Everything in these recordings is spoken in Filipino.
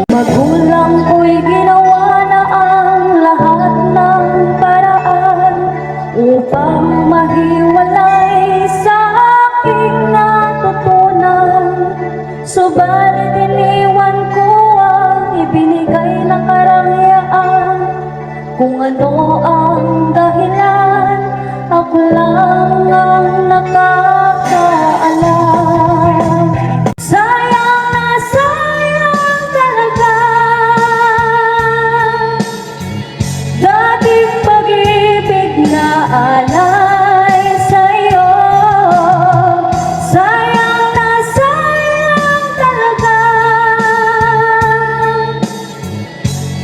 Magulang ko'y ginawa na ang lahat ng paraan upang mahiwalay sa aking natutunan. Subalit iniwan ko ang ibinigay na karangyaan. Kung ano ang dahilan, ako lang ang nakakaalam. Sayang na sayang talaga dating pag-ibig na alay sa'yo. Sayang na sayang talaga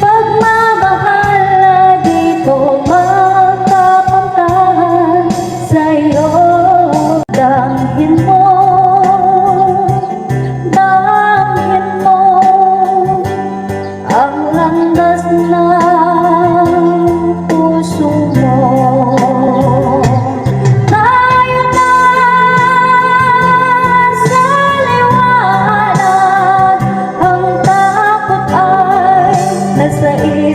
pagmamahal na di ko makapuntahan sa'yo. Dangin mo, dangin mo ang landas ng puso mo. Tayo na sa liwanag, ang takot ay nasa iyo.